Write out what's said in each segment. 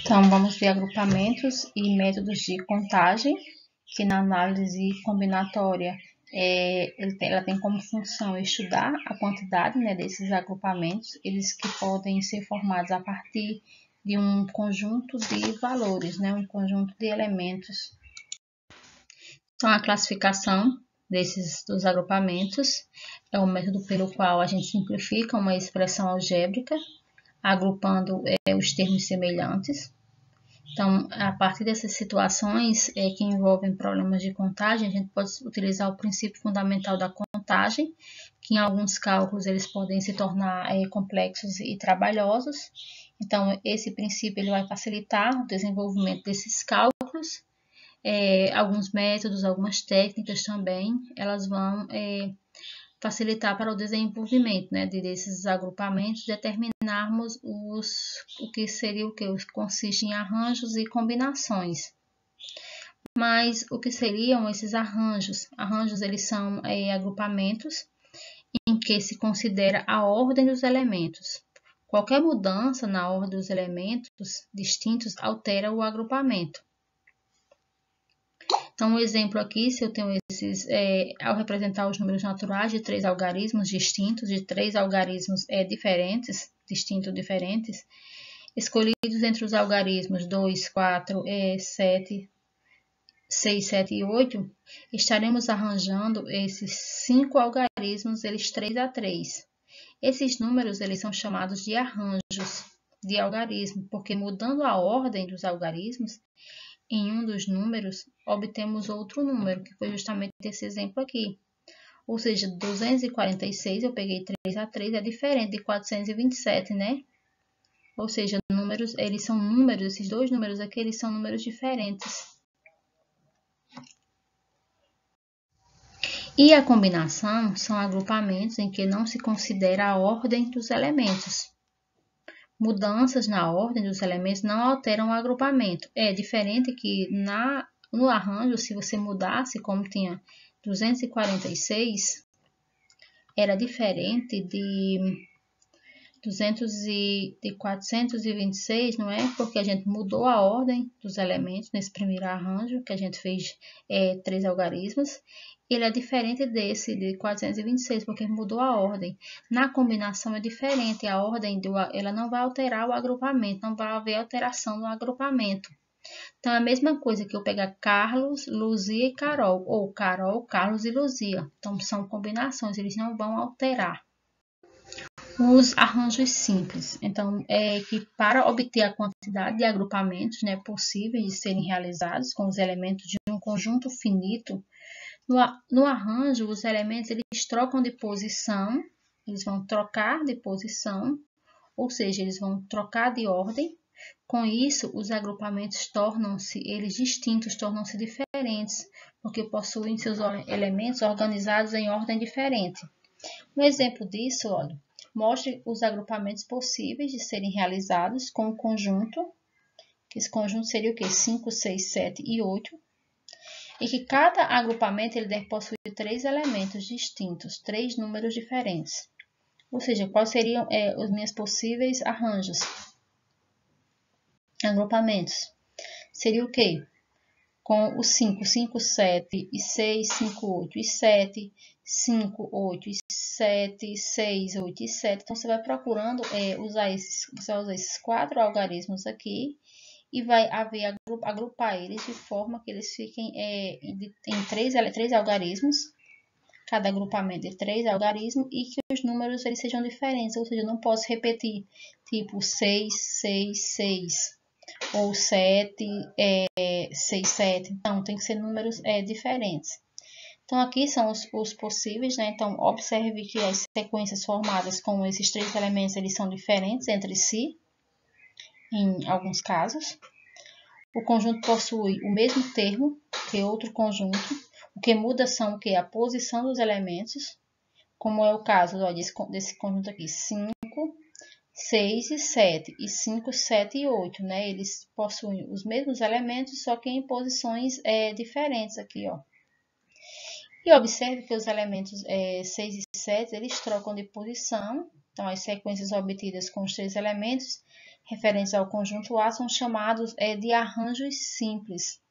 Então, vamos ver agrupamentos e métodos de contagem, que na análise combinatória ela tem como função estudar a quantidade, né, desses agrupamentos, eles que podem ser formados a partir de um conjunto de valores, né, um conjunto de elementos. Então, a classificação dos agrupamentos é o método pelo qual a gente simplifica uma expressão algébrica, agrupando os termos semelhantes. Então, a partir dessas situações que envolvem problemas de contagem, a gente pode utilizar o princípio fundamental da contagem, que em alguns cálculos eles podem se tornar complexos e trabalhosos. Então, esse princípio ele vai facilitar o desenvolvimento desses cálculos. Alguns métodos, algumas técnicas também, elas vão facilitar para o desenvolvimento, né, desses agrupamentos, determinarmos o que seria o que consiste em arranjos e combinações. Mas o que seriam esses arranjos? Arranjos eles são agrupamentos em que se considera a ordem dos elementos. Qualquer mudança na ordem dos elementos distintos altera o agrupamento. Então, um exemplo aqui, se eu tenho esses, ao representar os números naturais de três algarismos distintos, de três algarismos diferentes, escolhidos entre os algarismos 2, 4, 7, 6, 7 e 8, estaremos arranjando esses 5 algarismos, eles 3 a 3. Esses números eles são chamados de arranjos de algarismo, porque mudando a ordem dos algarismos, em um dos números, obtemos outro número, que foi justamente esse exemplo aqui. Ou seja, 246, eu peguei 3 a 3, é diferente de 427, né? Ou seja, números, eles são números, esses dois números aqui, eles são números diferentes. E a combinação são agrupamentos em que não se considera a ordem dos elementos. Mudanças na ordem dos elementos não alteram o agrupamento. É diferente que no arranjo, se você mudasse, como tinha 246, era diferente de 426, não é? Porque a gente mudou a ordem dos elementos nesse primeiro arranjo, que a gente fez 3 algarismos. Ele é diferente desse de 426, porque mudou a ordem. Na combinação é diferente, a ordem ela não vai alterar o agrupamento, não vai haver alteração no agrupamento. Então, é a mesma coisa que eu pegar Carlos, Luzia e Carol, ou Carol, Carlos e Luzia. Então, são combinações, eles não vão alterar. Os arranjos simples. Então, que para obter a quantidade de agrupamentos, né, possíveis de serem realizados com os elementos de um conjunto finito, no arranjo, os elementos eles trocam de posição, eles vão trocar de posição, ou seja, eles vão trocar de ordem. Com isso, os agrupamentos tornam-se, eles distintos, tornam-se diferentes, porque possuem seus elementos organizados em ordem diferente. Um exemplo disso, olha, mostre os agrupamentos possíveis de serem realizados com o conjunto, que esse conjunto seria o quê? 5, 6, 7 e 8. E que cada agrupamento ele deve possuir 3 elementos distintos, 3 números diferentes. Ou seja, quais seriam os meus possíveis arranjos? Agrupamentos. Seria o quê? Com o 5, 5, 7 e 6, 5, 8 e 7, 5, 8 e 7, 6, 8 e 7. Então, você vai procurando usar esses 4 algarismos aqui e vai agrupar eles de forma que eles fiquem em 3 algarismos, cada agrupamento de 3 algarismos, e que os números eles sejam diferentes, ou seja, eu não posso repetir, tipo 6, 6, 6, ou 7, 6, 7, então tem que ser números diferentes. Então, aqui são os possíveis, né? Então, observe que as sequências formadas com esses 3 elementos, eles são diferentes entre si, em alguns casos. O conjunto possui o mesmo termo que outro conjunto. O que muda são o que? A posição dos elementos, como é o caso desse conjunto aqui, 5, 6 e 7, e 5, 7 e 8, né? Eles possuem os mesmos elementos, só que em posições diferentes aqui, ó. E observe que os elementos 6 e 7, eles trocam de posição. Então, as sequências obtidas com os 3 elementos referentes ao conjunto A são chamados de arranjos simples.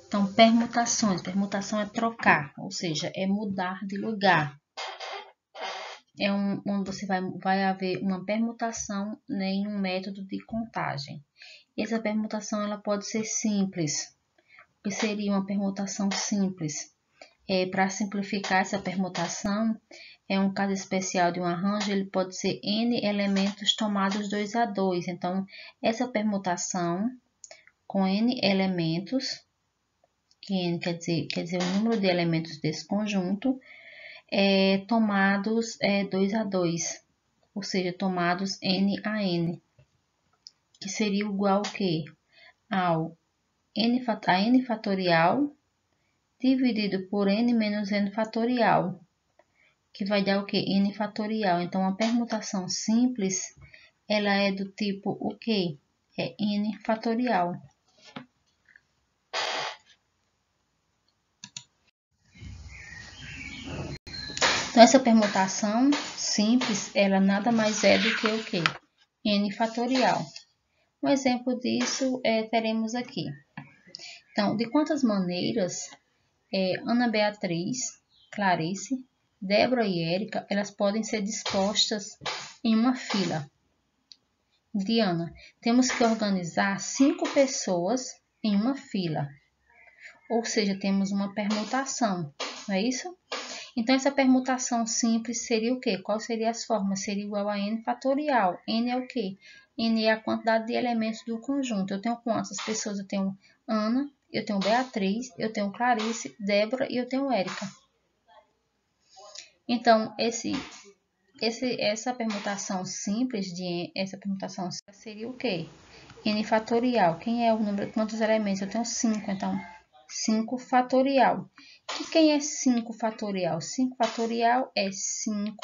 Então, permutações. Permutação é trocar, ou seja, é mudar de lugar. É onde você vai haver uma permutação, né, em um método de contagem. Essa permutação ela pode ser simples. O que seria uma permutação simples? Para simplificar essa permutação, é um caso especial de um arranjo, ele pode ser N elementos tomados 2 a 2. Então, essa permutação com N elementos, que N quer dizer o número de elementos desse conjunto, tomados 2 a 2, ou seja, tomados n a n, que seria igual ao quê? Ao a n fatorial dividido por n menos n fatorial, que vai dar o quê? N fatorial. Então, a permutação simples, ela é do tipo o quê? É n fatorial. Então, essa permutação simples, ela nada mais é do que o quê? N fatorial. Um exemplo disso teremos aqui. Então, de quantas maneiras Ana Beatriz, Clarice, Débora e Érica, elas podem ser dispostas em uma fila? Diana, temos que organizar 5 pessoas em uma fila. Ou seja, temos uma permutação, não é isso? Então, essa permutação simples seria o quê? Qual seria as formas? Seria igual a n fatorial. N é o quê? N é a quantidade de elementos do conjunto. Eu tenho quantas pessoas? Eu tenho Ana, eu tenho Beatriz, eu tenho Clarice, Débora e eu tenho Érica. Então, essa permutação simples essa permutação seria o quê? N fatorial. Quem é o número? Quantos elementos? Eu tenho 5, então 5 fatorial. E quem é 5 fatorial? 5 fatorial é 5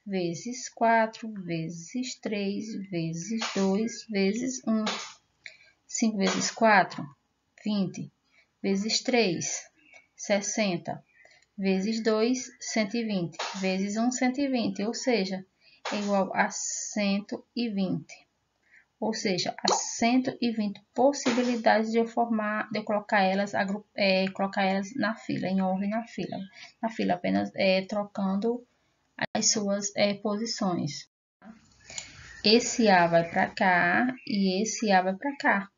vezes 4, vezes 3, vezes 2, vezes 1. 5 vezes 4, 20. Vezes 3, 60. Vezes 2, 120. Vezes 1, 120. Ou seja, é igual a 120. Ou seja, as 120 possibilidades de eu colocar elas na fila, em ordem na fila, apenas trocando as suas posições. Esse A vai para cá e esse A vai para cá.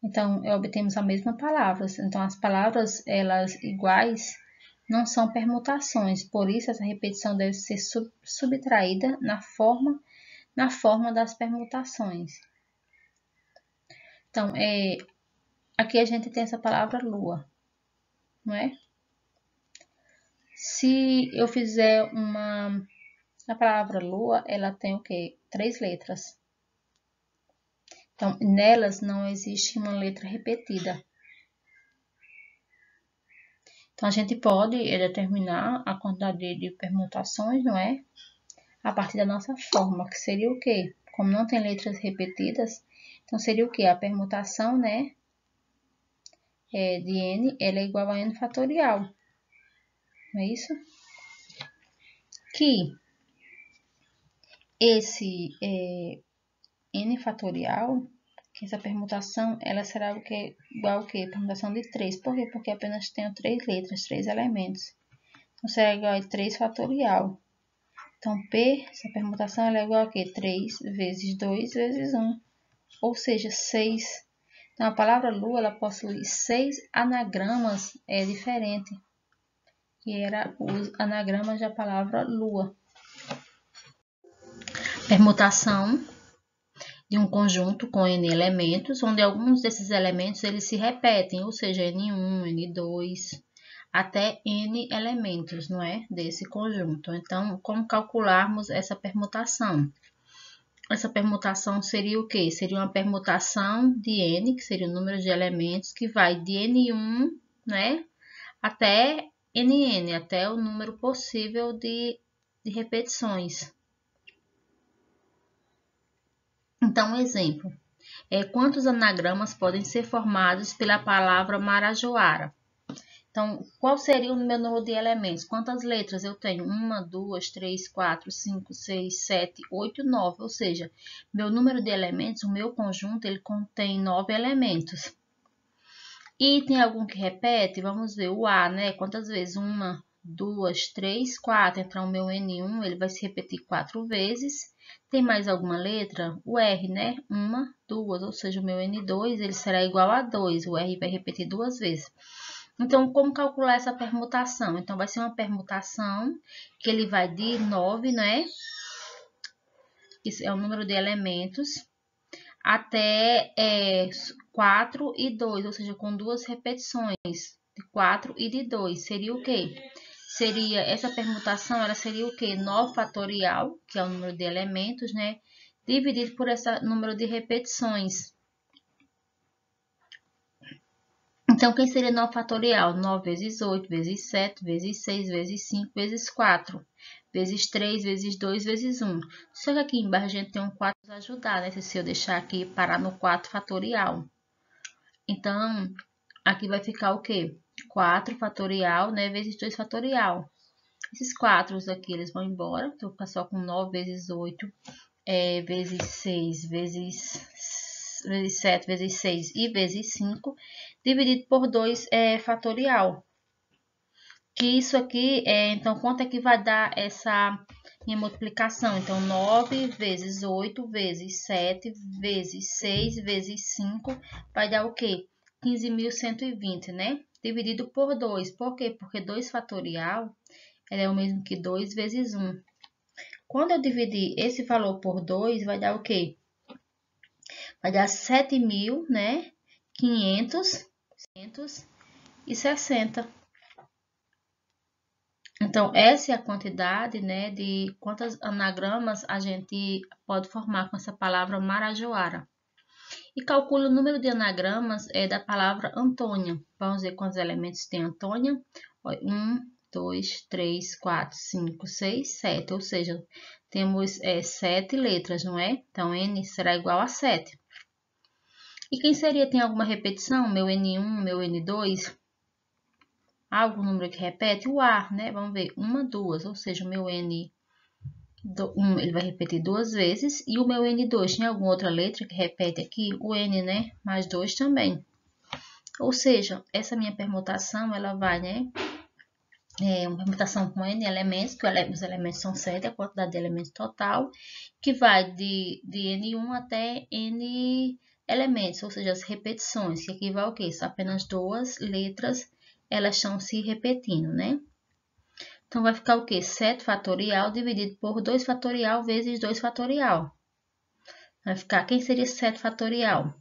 Então, obtemos a mesma palavra. Então, as palavras, elas iguais, não são permutações. Por isso, essa repetição deve ser subtraída na forma das permutações. Então, aqui a gente tem essa palavra lua, não é? Se eu fizer a palavra lua, ela tem o quê? 3 letras. Então, nelas não existe uma letra repetida. Então, a gente pode determinar a quantidade de permutações, não é? A partir da nossa forma, que seria o quê? Como não tem letras repetidas, então seria o quê? A permutação, né? De n, ela é igual a n fatorial. Não é isso? Que esse n fatorial, que essa permutação, ela será igual ao quê? Permutação de 3. Por quê? Porque apenas tenho 3 letras, 3 elementos. Então, será igual a 3 fatorial. Então, P, essa permutação, ela é igual a quê? 3 vezes 2 vezes 1. Ou seja, 6. Então, a palavra lua, ela possui 6 anagramas diferentes. Que era os anagramas da palavra lua. Permutação de um conjunto com n elementos, onde alguns desses elementos eles se repetem, ou seja, n1, n2, até n elementos, não é? Desse conjunto. Então, como calcularmos essa permutação? Essa permutação seria o quê? Seria uma permutação de n, que seria o número de elementos, que vai de n1, né, até nn, até o número possível de repetições. Então, um exemplo. Quantos anagramas podem ser formados pela palavra Marajoara? Então, qual seria o meu número de elementos? Quantas letras eu tenho? 1, 2, 3, 4, 5, 6, 7, 8, 9. Ou seja, meu número de elementos, o meu conjunto, ele contém 9 elementos. E tem algum que repete? Vamos ver o A, né? Quantas vezes? 1, 2, 3, 4. Então, o meu N1, ele vai se repetir 4 vezes. Tem mais alguma letra? O R, né? 1, 2, ou seja, o meu N2, ele será igual a 2. O R vai repetir 2 vezes. Então, como calcular essa permutação? Então, vai ser uma permutação que ele vai de 9, né? Isso é o número de elementos, até 4 e 2, ou seja, com 2 repetições, de 4 e de 2. Seria o quê? seria, essa permutação, ela seria o quê? 9 fatorial, que é o número de elementos, né? Dividido por esse número de repetições. Então, quem seria 9 fatorial? 9 vezes 8, vezes 7, vezes 6, vezes 5, vezes 4, vezes 3, vezes 2, vezes 1. Só que aqui embaixo a gente tem um 4 para ajudar, né? Se eu deixar aqui parar no 4 fatorial. Então, aqui vai ficar o quê? 4 fatorial, né? Vezes 2 fatorial. Esses 4 aqui, eles vão embora. Então, vou ficar só com 9 vezes 8, vezes 6, vezes 7, vezes 6 e vezes 5, dividido por 2 fatorial. Que isso aqui, então, quanto é que vai dar essa minha multiplicação? Então, 9 vezes 8 vezes 7 vezes 6 vezes 5 vai dar o quê? 15.120, né? Dividido por 2. Por quê? Porque 2 fatorial é o mesmo que 2 vezes 1. Quando eu dividir esse valor por 2, vai dar o quê? Vai dar 7.000, né? 560. Então, essa é a quantidade, né, de quantos anagramas a gente pode formar com essa palavra marajoara. E calcula o número de anagramas da palavra Antônia. Vamos ver quantos elementos tem Antônia. 1, 2, 3, 4, 5, 6, 7. Ou seja, temos 7 letras, não é? Então, N será igual a 7. E quem seria? Tem alguma repetição? Meu N1, meu N2? Algum número que repete? O A, né? Vamos ver. 1, 2. Ou seja, o meu N1 ele vai repetir 2 vezes. E o meu N2 tem alguma outra letra que repete aqui? O N, né? Mais 2 também. Ou seja, essa minha permutação, ela vai, né? Uma permutação com N elementos, que os elementos são 7, a quantidade de elementos total, que vai de N1 até N elementos, ou seja, as repetições, que aqui vai o quê? São apenas 2 letras, elas estão se repetindo, né? Então, vai ficar o quê? 7 fatorial dividido por 2 fatorial vezes 2 fatorial. Vai ficar, quem seria 7 fatorial?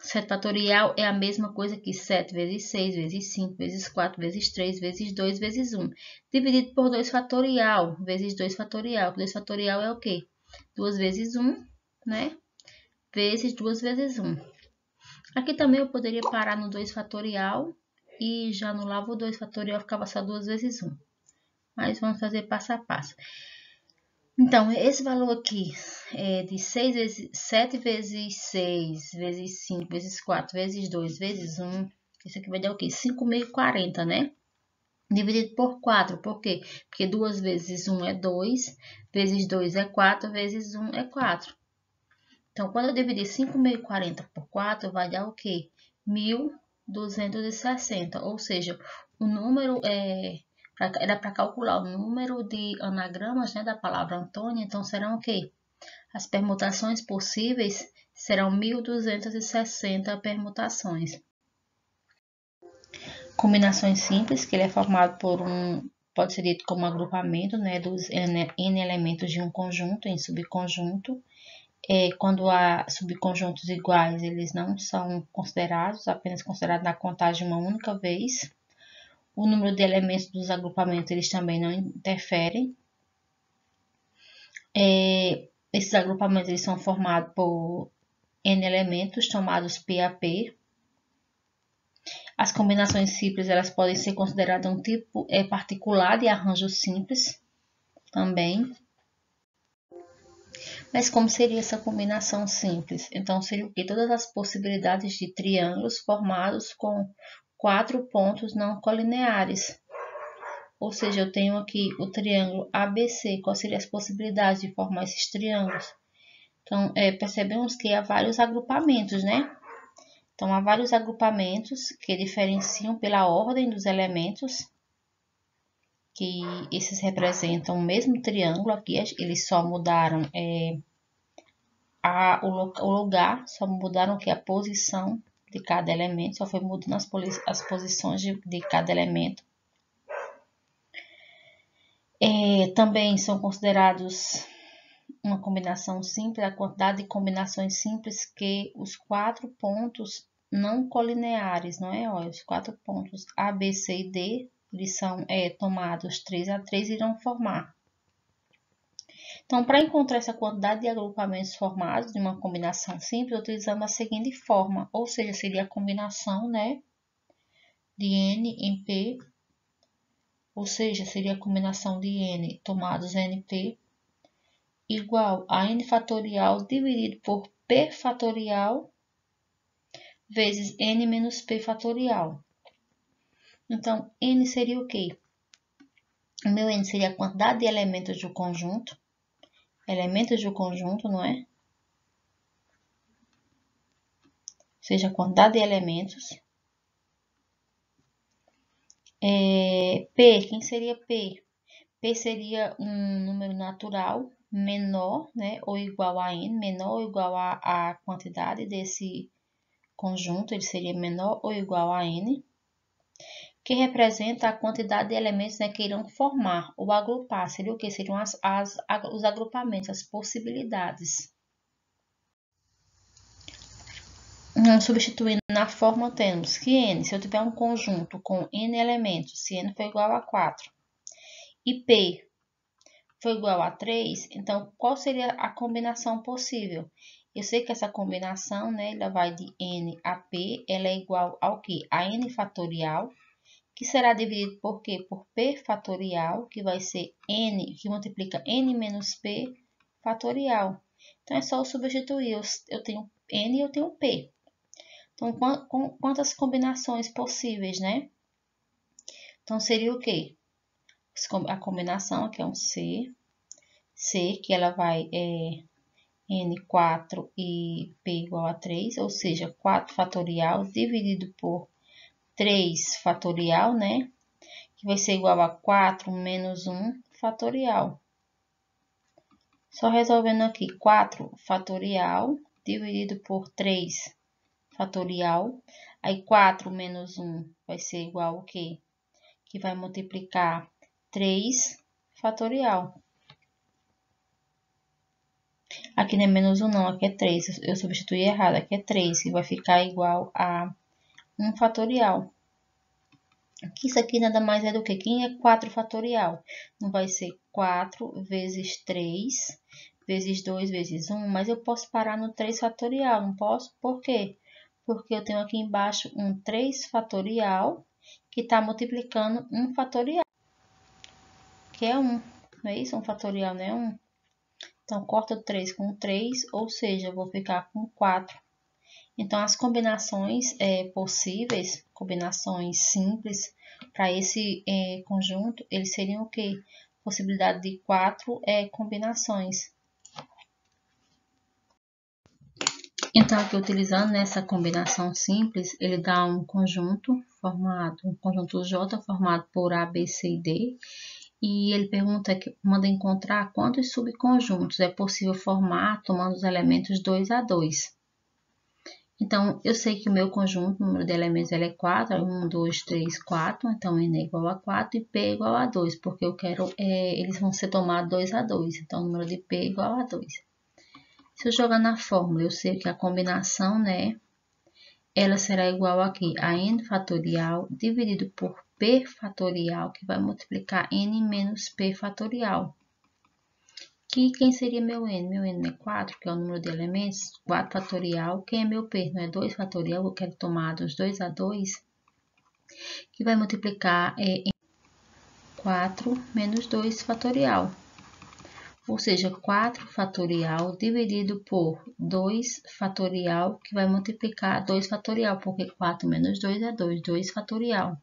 7 fatorial é a mesma coisa que 7 vezes 6, vezes 5, vezes 4, vezes 3, vezes 2, vezes 1. Dividido por 2 fatorial, vezes 2 fatorial. 2 fatorial é o quê? 2 vezes 1, né? Vezes 2 vezes 1. Aqui também eu poderia parar no 2 fatorial e já anulava o 2 fatorial, ficava só 2 vezes 1. Mas vamos fazer passo a passo. Então, esse valor aqui é de 7 vezes 6, vezes 5, vezes 4, vezes 2, vezes 1. Isso aqui vai dar o quê? 5.040, né? Dividido por 4. Por quê? Porque 2 vezes 1 é 2, vezes 2 é 4, vezes 1 é 4. Então, quando eu dividir 5.040 por 4, vai dar o quê? 1.260. Ou seja, o número era para calcular o número de anagramas, né, da palavra Antônia, então serão o quê? As permutações possíveis serão 1.260 permutações. Combinações simples, que ele é formado por pode ser dito como agrupamento, né, dos N elementos de um conjunto em subconjunto. Quando há subconjuntos iguais, eles não são considerados, apenas considerados na contagem uma única vez. O número de elementos dos agrupamentos, eles também não interferem. Esses agrupamentos eles são formados por N elementos, chamados P a P. As combinações simples, elas podem ser consideradas um tipo particular de arranjo simples também. Mas como seria essa combinação simples? Então, seria o quê? Todas as possibilidades de triângulos formados com 4 pontos não colineares. Ou seja, eu tenho aqui o triângulo ABC. Quais seriam as possibilidades de formar esses triângulos? Então, percebemos que há vários agrupamentos, né? Então, há vários agrupamentos que diferenciam pela ordem dos elementos, que esses representam o mesmo triângulo. Aqui eles só mudaram o lugar, só mudaram que a posição de cada elemento, só foi mudando as posições de cada elemento. Também são considerados uma combinação simples, a quantidade de combinações simples que os 4 pontos não colineares, não é? Olha, os 4 pontos A, B, C e D, eles são tomados 3 a 3, irão formar. Então, para encontrar essa quantidade de agrupamentos formados de uma combinação simples, utilizando a seguinte forma, ou seja, seria a combinação, né, de N em P, ou seja, seria a combinação de N tomados NP, igual a N fatorial dividido por P fatorial vezes N menos P fatorial. Então, N seria o quê? O meu N seria a quantidade de elementos do conjunto. Elementos do conjunto, não é? Ou seja, a quantidade de elementos. P, quem seria P? P seria um número natural menor, né, ou igual a N, menor ou igual a quantidade desse conjunto, ele seria menor ou igual a N, que representa a quantidade de elementos, né, que irão formar ou agrupar. Seria o que? Seriam os agrupamentos, as possibilidades. Substituindo na forma, temos que N, se eu tiver um conjunto com N elementos, se N for igual a 4, e P for igual a 3, então qual seria a combinação possível? Eu sei que essa combinação, né, ela vai de N a P, ela é igual ao quê? A N fatorial, que será dividido por quê? Por P fatorial, que vai ser N, que multiplica N menos P fatorial. Então, é só eu substituir, eu tenho N e eu tenho P. Então, quantas combinações possíveis, né? Então, seria o quê? A combinação aqui é um C, que ela vai N4 e P igual a 3, ou seja, 4 fatorial dividido por 3 fatorial, né? Que vai ser igual a 4 menos 1 fatorial. Só resolvendo aqui, 4 fatorial dividido por 3 fatorial. Aí, 4 menos 1 vai ser igual ao quê? Que vai multiplicar 3 fatorial. Aqui não é menos 1 não, aqui é 3. Eu substituí errado, aqui é 3, e vai ficar igual a 1 fatorial. Isso aqui nada mais é do que? Quem é 4 fatorial? Não vai ser 4 vezes 3, vezes 2, vezes 1, mas eu posso parar no 3 fatorial, não posso? Por quê? Porque eu tenho aqui embaixo um 3 fatorial, que está multiplicando 1 fatorial, que é 1, não é isso? 1 fatorial não é 1? Então, corta o 3 com 3, ou seja, eu vou ficar com 4. Então, as combinações possíveis, combinações simples, para esse conjunto, eles seriam o quê? Possibilidade de 4 combinações. Então, aqui utilizando nessa combinação simples, ele dá um conjunto J formado por A, B, C e D. E ele manda encontrar quantos subconjuntos é possível formar tomando os elementos 2 a 2. Então, eu sei que o meu conjunto, o número de elementos, ele é 4, 1, 2, 3, 4, então N é igual a 4 e P é igual a 2, porque eu quero, eles vão ser tomados 2 a 2, então o número de P é igual a 2. Se eu jogar na fórmula, eu sei que a combinação, né, ela será igual aqui a N fatorial dividido por P fatorial, que vai multiplicar N menos P fatorial. Que quem seria meu N? Meu N é 4, que é o número de elementos, 4 fatorial. Quem é meu P? Não é 2 fatorial, eu quero tomar dos 2 a 2, que vai multiplicar em 4 menos 2 fatorial. Ou seja, 4 fatorial dividido por 2 fatorial, que vai multiplicar 2 fatorial, porque 4 menos 2 é 2, 2 fatorial.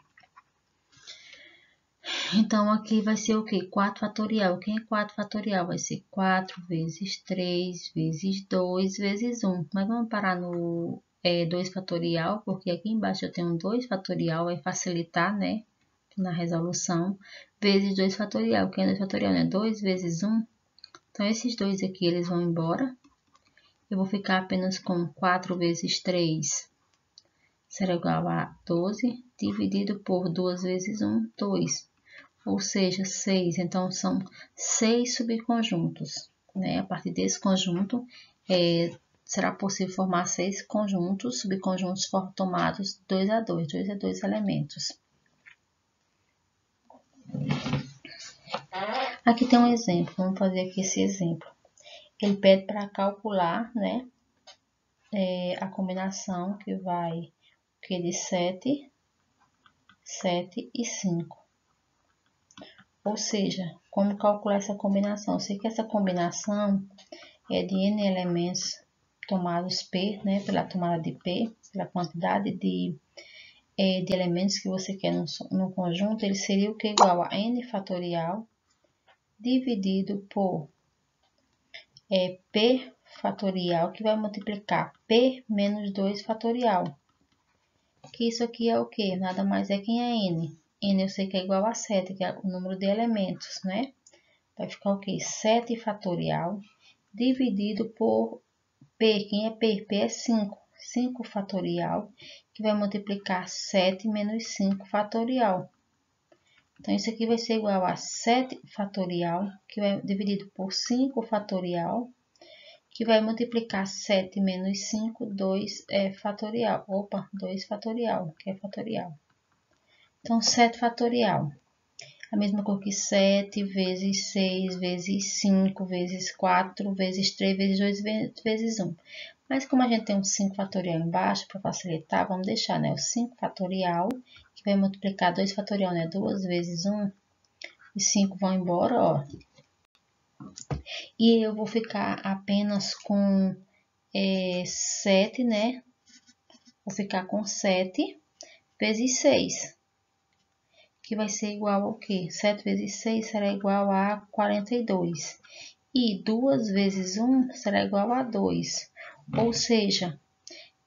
Então, aqui vai ser o quê? 4 fatorial. Quem é 4 fatorial? Vai ser 4 vezes 3 vezes 2 vezes 1. Mas vamos parar no 2 fatorial, porque aqui embaixo eu tenho 2 fatorial, vai facilitar, né? Na resolução. Vezes 2 fatorial. Quem é 2 fatorial? Né? 2 vezes 1. Então, esses dois aqui, eles vão embora. Eu vou ficar apenas com 4 vezes 3. Será igual a 12, dividido por 2 vezes 1, 2. Ou seja, 6. Então, são 6 subconjuntos, né? A partir desse conjunto, será possível formar 6 conjuntos, subconjuntos tomados 2 a 2 elementos. Aqui tem um exemplo, vamos fazer aqui esse exemplo. Ele pede para calcular, né, a combinação que vai de 7, 7 e 5. Ou seja, como calcular essa combinação? Eu sei que essa combinação é de n elementos tomados P, né, pela tomada de P, pela quantidade de elementos que você quer no conjunto, ele seria o que? Igual a n fatorial dividido por P fatorial, que vai multiplicar P menos 2 fatorial. Que isso aqui é o que? Nada mais é quem é n. N eu sei que é igual a 7, que é o número de elementos, né? Vai ficar o que? 7 fatorial dividido por P. Quem é P? P é 5. 5 fatorial, que vai multiplicar 7 menos 5 fatorial. Então, isso aqui vai ser igual a 7 fatorial, que vai dividido por 5 fatorial, que vai multiplicar 7 menos 5, 2 fatorial. Opa, 2 fatorial, que é fatorial. Então, 7 fatorial. A mesma coisa que 7 vezes 6 vezes 5 vezes 4 vezes 3 vezes 2 vezes 1. Mas como a gente tem um 5 fatorial embaixo, para facilitar, vamos deixar, né, o 5 fatorial, que vai multiplicar 2 fatorial, né, 2 vezes 1, e 5 vão embora, ó. E eu vou ficar apenas com 7, né, vou ficar com 7 vezes 6, que vai ser igual ao quê? 7 vezes 6 será igual a 42. E 2 vezes 1 será igual a 2. Ou seja,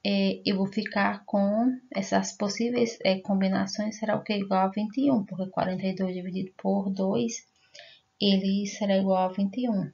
eu vou ficar com essas possíveis combinações, será o que? Igual a 21, porque 42 dividido por 2, ele será igual a 21.